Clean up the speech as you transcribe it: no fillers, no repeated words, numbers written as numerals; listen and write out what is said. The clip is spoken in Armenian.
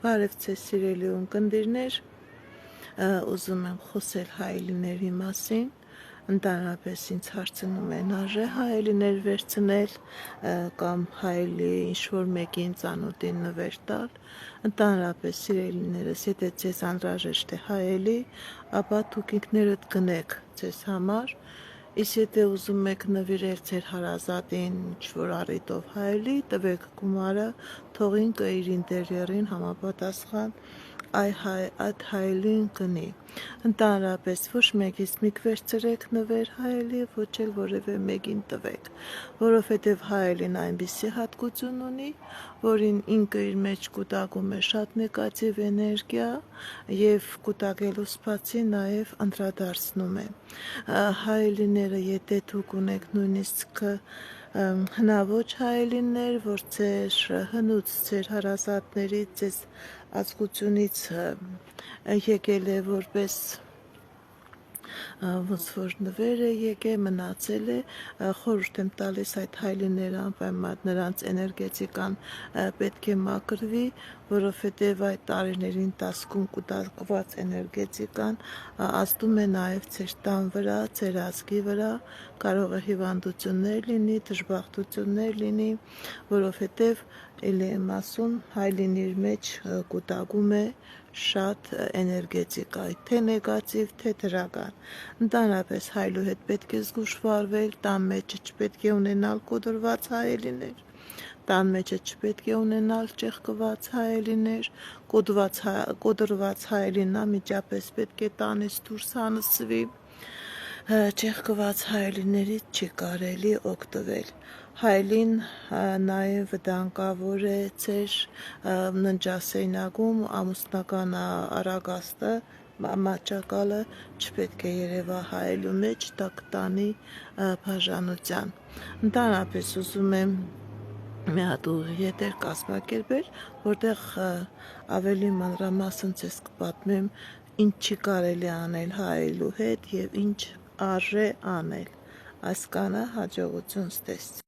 Բարև ձեզ սիրելի ունկնդիրներ, ուզում եմ խոսել հայելիների մասին, ընդհանրապես ինձ հարցնում են արժե հայելիներ վերցնել կամ հայելի ինչ-որ մեկին ծանոթին նվեր տալ, ընդհանրապես սիրելիներս, եթե ձեզ անհրաժեշտ է հայելի, ապա դուք ինքներդ գնեք ձեզ համար, իսկ եթե ուզում եք նվիրել ձեր հարազատին ինչ-որ առիթով հայելի, տվեք գումարը, թողին իր ինտերիերին համապատասխան այդ հայելին գնի։ Ընդհանրապես ոչ մեկից մի վերցրեք նվեր հայելի, ոչ էլ որևէ մեկին տվեք, որովհետև հայելին այնպիսի հատկություն ունի, որին ինքը իր մեջ կուտակում է շատ նեգատիվ էներգիա եւ կուտակելուց բացի նաեւ անդրադարձնում է։ Հայելիները, եթե դուք ունեք նույնիսկ հնաոճ հայելիներ, որ ձեր հնուց ձեր հարազատներից, ձեզ ազգությունից եկել է որպես ոնց որ նվեր է եկել, մնացել է, խորհուրդ եմ տալիս այդ հայելիները անպայման նրանց էներգետիկան պետք է մաքրվի, որովհետև այդ տարիների ընթացքում կուտակված էներգետիկան ազդում է նաև ձեր տան վրա, ձեր ազգի վրա, կարող է հիվանդություններ լինի, դժբախտություններ լինի, որովհետև էլի եմ ասում, հայելին իր մեջ կուտակում է շատ էներգետիկա, թե նեգատիվ, թե դրական։ Ընդհանրապես հայելու հետ պետք է զգուշ վարվել, տան մեջը չպետք է ունենալ կոդրված հայելիներ, տան մեջը չպետք է ունենալ ճեղքված հայելիներ, կոդրված հայելին անմիջապես պետք է տանից դուրս հանձվի, ճեղքված հայելիներից չի կարելի օգտվել։ Հայելին նաև վտանգավոր է ձեր ննջասենյակում, ամուսնական արագաստը, մահճակալը չպետք է երևա հայելու մեջ, դա կտանի բաժանության։ Ընդհանրապես ուզում եմ մի հատ եթեր կազմակերպել, որտեղ ավելի մանրամասն ձեզ կպատմեմ ինչ չի կարելի անել հայելու հետ եւ ինչ արժե անել։ Այս կանը հաջողություն ստեղծ։